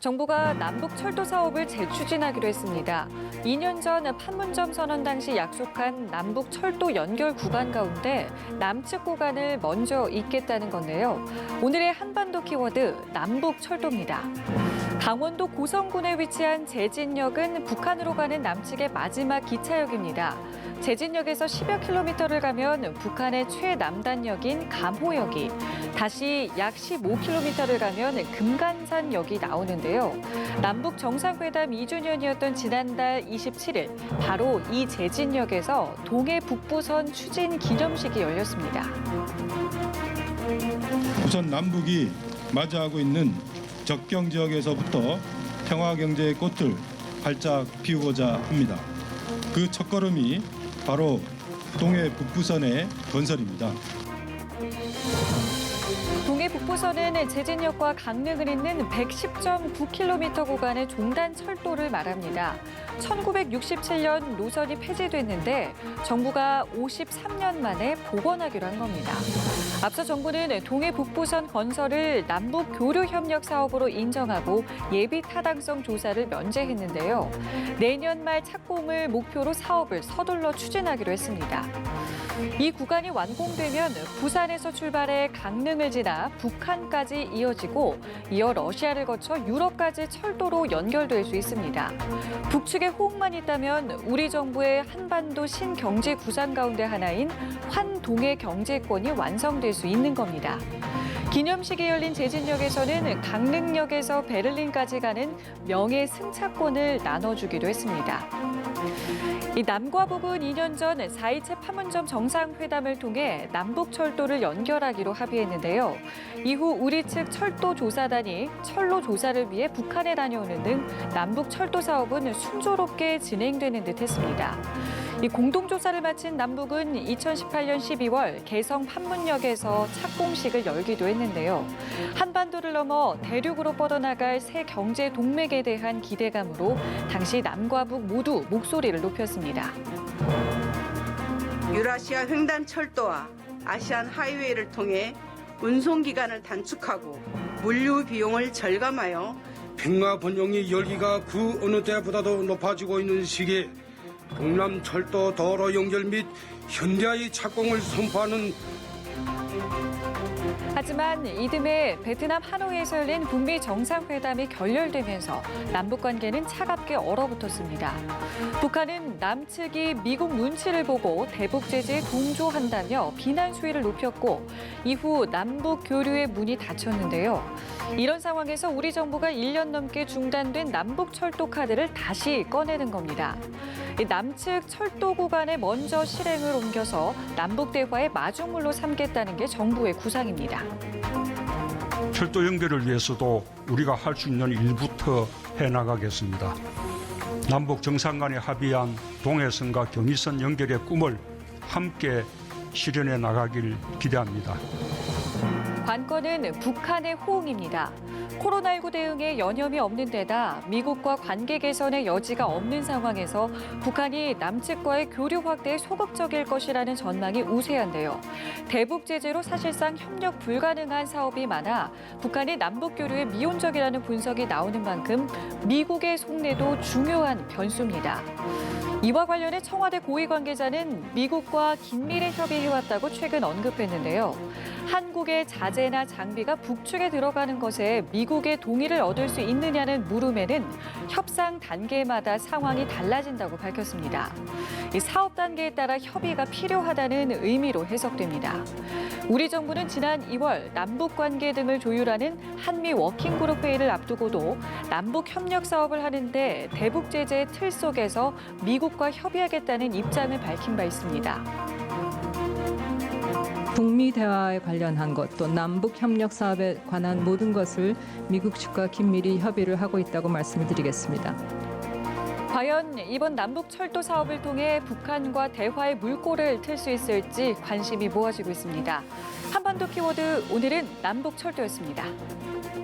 정부가 남북 철도 사업을 재추진하기로 했습니다. 2년 전 판문점 선언 당시 약속한 남북 철도 연결 구간 가운데 남측 구간을 먼저 잇겠다는 건데요. 오늘의 한반도 키워드 남북 철도입니다. 강원도 고성군에 위치한 제진역은 북한으로 가는 남측의 마지막 기차역입니다. 제진역에서 10여 킬로미터를 가면 북한의 최남단역인 감호역이, 다시 약 15킬로미터를 가면 금간산역이 나오는데요. 남북 정상회담 2주년이었던 지난달 27일, 바로 이 제진역에서 동해 북부선 추진 기념식이 열렸습니다. 우선 남북이 맞이하고 있는 접경 지역에서부터 평화 경제의 꽃을 활짝 피우고자 합니다. 그 첫걸음이 바로 동해 북부선의 건설입니다. 동해 북부선은 제진역과 강릉을 잇는 110.9km 구간의 종단 철도를 말합니다. 1967년 노선이 폐지됐는데 정부가 53년 만에 복원하기로 한 겁니다. 앞서 정부는 동해 북부선 건설을 남북 교류 협력 사업으로 인정하고 예비 타당성 조사를 면제했는데요. 내년 말 착공을 목표로 사업을 서둘러 추진하기로 했습니다. 이 구간이 완공되면 부산에서 출발해 강릉을 지나 북한까지 이어지고, 이어 러시아를 거쳐 유럽까지 철도로 연결될 수 있습니다. 북측의 호응만 있다면 우리 정부의 한반도 신경제 구상 가운데 하나인 환동해 경제권이 완성될 수 있는 겁니다. 기념식이 열린 제진역에서는 강릉역에서 베를린까지 가는 명예 승차권을 나눠주기도 했습니다. 이 남과 북은 2년 전 4.27 판문점 정상회담을 통해 남북 철도를 연결하기로 합의했는데요. 이후 우리 측 철도조사단이 철로 조사를 위해 북한에 다녀오는 등 남북 철도 사업은 순조롭게 진행되는 듯했습니다. 이 공동조사를 마친 남북은 2018년 12월 개성 판문역에서 착공식을 열기도 했는데요. 한반도를 넘어 대륙으로 뻗어나갈 새 경제 동맥에 대한 기대감으로 당시 남과 북 모두 목소리를 높였습니다. 유라시아 횡단 철도와 아시안 하이웨이를 통해 운송 기간을 단축하고 물류 비용을 절감하여 평화 번영의 열기가 그 어느 때보다도 높아지고 있는 시기에 동남 철도 도로 연결 및 현대화의 착공을 선포하는. 하지만 이듬해 베트남 하노이에서 열린 북미 정상회담이 결렬되면서 남북 관계는 차갑게 얼어붙었습니다. 북한은 남측이 미국 눈치를 보고 대북 제재에 동조한다며 비난 수위를 높였고, 이후 남북 교류의 문이 닫혔는데요. 이런 상황에서 우리 정부가 1년 넘게 중단된 남북 철도 카드를 다시 꺼내는 겁니다. 남측 철도 구간에 먼저 실행을 옮겨서 남북 대화의 마중물로 삼겠다는 게 정부의 구상입니다. 철도 연결을 위해서도 우리가 할 수 있는 일부터 해나가겠습니다. 남북 정상 간에 합의한 동해선과 경의선 연결의 꿈을 함께 실현해 나가길 기대합니다. 관건은 북한의 호응입니다. 코로나19 대응에 여념이 없는 데다 미국과 관계 개선의 여지가 없는 상황에서 북한이 남측과의 교류 확대에 소극적일 것이라는 전망이 우세한데요. 대북 제재로 사실상 협력 불가능한 사업이 많아 북한이 남북 교류에 미온적이라는 분석이 나오는 만큼 미국의 속내도 중요한 변수입니다. 이와 관련해 청와대 고위 관계자는 미국과 긴밀히 협의해왔다고 최근 언급했는데요. 한국의 자재나 장비가 북측에 들어가는 것에 미국의 동의를 얻을 수 있느냐는 물음에는 협상 단계마다 상황이 달라진다고 밝혔습니다. 이 사업 단계에 따라 협의가 필요하다는 의미로 해석됩니다. 우리 정부는 지난 2월 남북 관계 등을 조율하는 한미 워킹그룹 회의를 앞두고도 남북 협력 사업을 하는데 대북 제재의 틀 속에서 미국과 협의하겠다는 입장을 밝힌 바 있습니다. 북미 대화에 관련한 것, 또 남북 협력 사업에 관한 모든 것을 미국 측과 긴밀히 협의를 하고 있다고 말씀을 드리겠습니다. 과연 이번 남북 철도 사업을 통해 북한과 대화의 물꼬를 틀 수 있을지 관심이 모아지고 있습니다. 한반도 키워드, 오늘은 남북 철도였습니다.